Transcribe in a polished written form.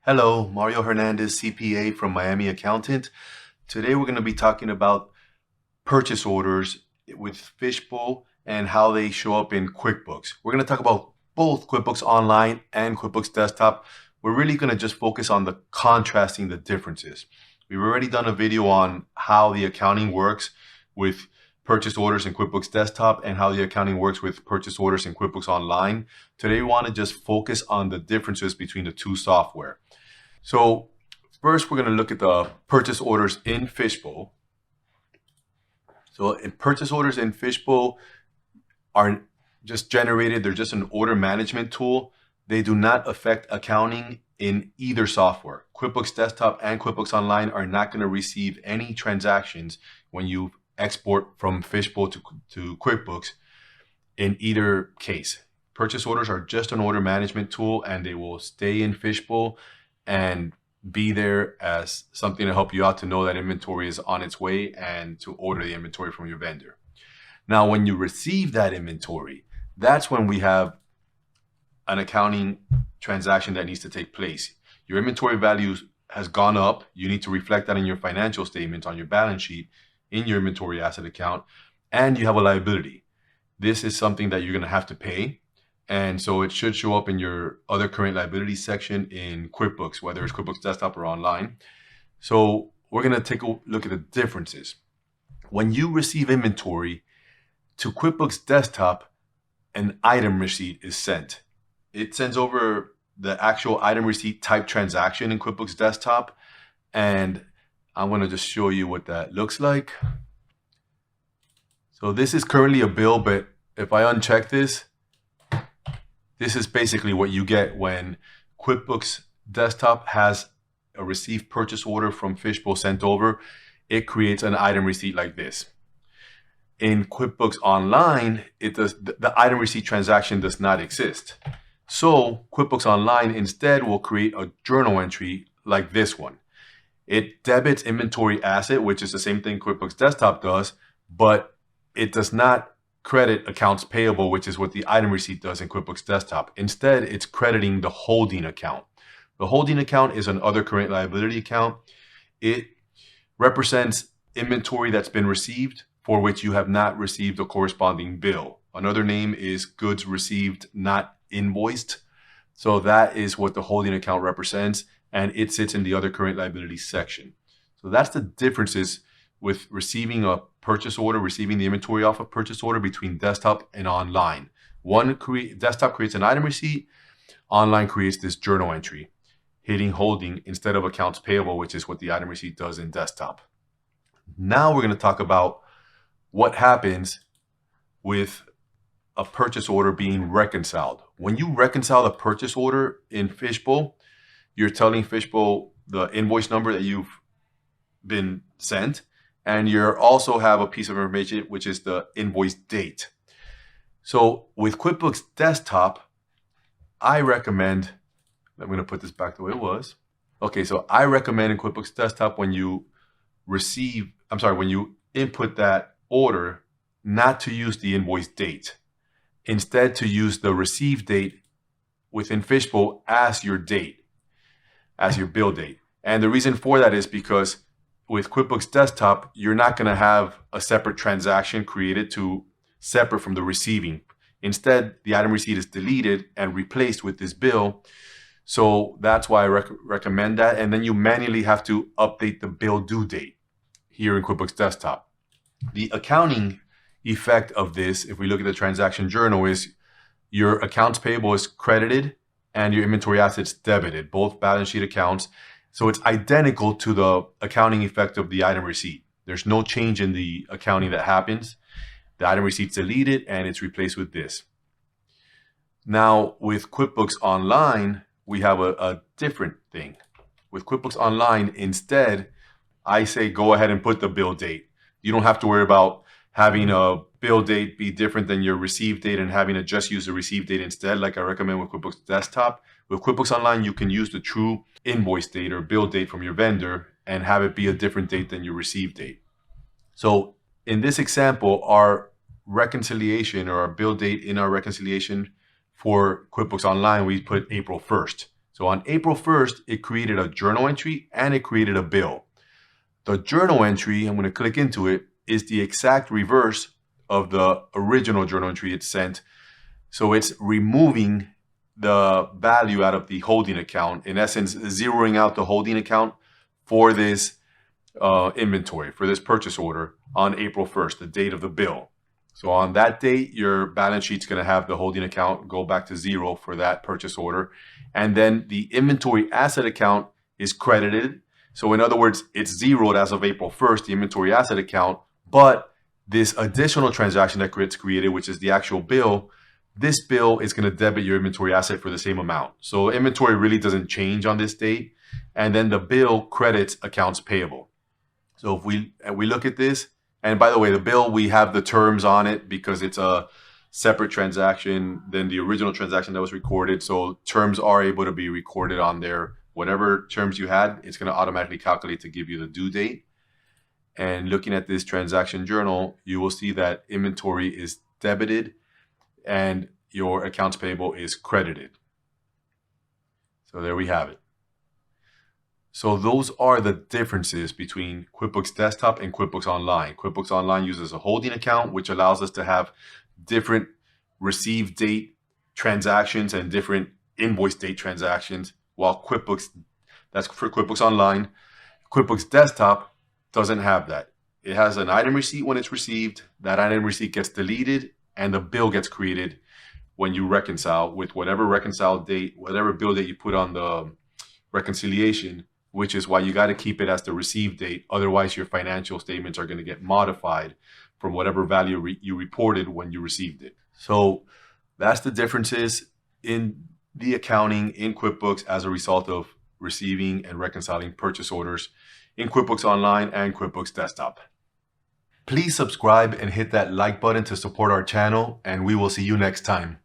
Hello, Mario Hernandez, CPA from Miami Accountant. Today we're going to be talking about purchase orders with Fishbowl and how they show up in QuickBooks. We're going to talk about both QuickBooks Online and QuickBooks Desktop. We're really going to just focus on the contrasting the differences. We've already done a video on how the accounting works with purchase orders in QuickBooks Desktop and how the accounting works with purchase orders in QuickBooks Online. Today we want to just focus on the differences between the two software. So first we're going to look at the purchase orders in Fishbowl. So in purchase orders in Fishbowl are just generated. They're just an order management tool. They do not affect accounting in either software. QuickBooks Desktop and QuickBooks Online are not going to receive any transactions when you export from Fishbowl to QuickBooks in either case. Purchase orders are just an order management tool, and they will stay in Fishbowl and be there as something to help you out to know that inventory is on its way and to order the inventory from your vendor. Now, when you receive that inventory, that's when we have an accounting transaction that needs to take place. Your inventory value has gone up. You need to reflect that in your financial statements on your balance sheet in your inventory asset account, and you have a liability. This is something that you're going to have to pay. And so it should show up in your other current liabilities section in QuickBooks, whether it's QuickBooks Desktop or online. So we're going to take a look at the differences. When you receive inventory to QuickBooks Desktop, an item receipt is sent. It sends over the actual item receipt type transaction in QuickBooks Desktop. And I'm going to just show you what that looks like. So this is currently a bill, but if I uncheck this, this is basically what you get when QuickBooks Desktop has a received purchase order from Fishbowl sent over. It creates an item receipt like this. In QuickBooks Online, the item receipt transaction does not exist. So QuickBooks Online instead will create a journal entry like this one. It debits inventory asset, which is the same thing QuickBooks Desktop does, but it does not credit accounts payable, which is what the item receipt does in QuickBooks Desktop. Instead, it's crediting the holding account. The holding account is an other current liability account. It represents inventory that's been received for which you have not received a corresponding bill. Another name is goods received, not invoiced. So that is what the holding account represents, and it sits in the other current liability section. So that's the differences with receiving a purchase order, receiving the inventory off a purchase order between desktop and online. Desktop creates an item receipt, online creates this journal entry, hitting holding instead of accounts payable, which is what the item receipt does in desktop. Now we're going to talk about what happens with a purchase order being reconciled. When you reconcile a purchase order in Fishbowl, you're telling Fishbowl the invoice number that you've been sent, and you also have a piece of information, which is the invoice date. So with QuickBooks Desktop, I recommend, I'm going to put this back the way it was. Okay, so I recommend in QuickBooks Desktop when you input that order, not to use the invoice date. Instead, to use the receive date within Fishbowl as your date, as your bill date. And the reason for that is because with QuickBooks Desktop, you're not going to have a separate transaction created separate from the receiving. Instead, the item receipt is deleted and replaced with this bill. So that's why I recommend that. And then you manually have to update the bill due date here in QuickBooks Desktop. The accounting effect of this, if we look at the transaction journal, is your accounts payable is credited and your inventory assets debited, both balance sheet accounts. So it's identical to the accounting effect of the item receipt. There's no change in the accounting that happens. The item receipt's deleted and it's replaced with this. Now with QuickBooks Online, we have a different thing. With QuickBooks Online, instead, I say go ahead and put the bill date. You don't have to worry about having a bill date be different than your receive date and having to just use the receive date instead, like I recommend with QuickBooks Desktop. With QuickBooks Online, you can use the true invoice date or bill date from your vendor and have it be a different date than your receive date. So in this example, our reconciliation or our bill date in our reconciliation for QuickBooks Online, we put April 1st. So on April 1st, it created a journal entry and it created a bill. The journal entry, I'm going to click into it, is the exact reverse of the original journal entry it sent. So it's removing the value out of the holding account, in essence, zeroing out the holding account for this inventory, for this purchase order on April 1st, the date of the bill. So on that date, your balance sheet's going to have the holding account go back to zero for that purchase order. And then the inventory asset account is credited. So in other words, it's zeroed as of April 1st, the inventory asset account, but this additional transaction that gets created, which is the actual bill, this bill is going to debit your inventory asset for the same amount. So inventory really doesn't change on this date. And then the bill credits accounts payable. So if we look at this, and by the way, the bill, we have the terms on it because it's a separate transaction than the original transaction that was recorded. So terms are able to be recorded on there. Whatever terms you had, it's going to automatically calculate to give you the due date. And looking at this transaction journal, you will see that inventory is debited and your accounts payable is credited. So there we have it. So those are the differences between QuickBooks Desktop and QuickBooks Online. QuickBooks Online uses a holding account, which allows us to have different receive date transactions and different invoice date transactions, while that's for QuickBooks Online. QuickBooks Desktop doesn't have that. It has an item receipt when it's received. That item receipt gets deleted and the bill gets created when you reconcile with whatever reconcile date, whatever bill that you put on the reconciliation, which is why you got to keep it as the receive date. Otherwise, your financial statements are going to get modified from whatever value you reported when you received it. So that's the differences in the accounting in QuickBooks as a result of receiving and reconciling purchase orders in QuickBooks Online and QuickBooks Desktop. Please subscribe and hit that like button to support our channel, and we will see you next time.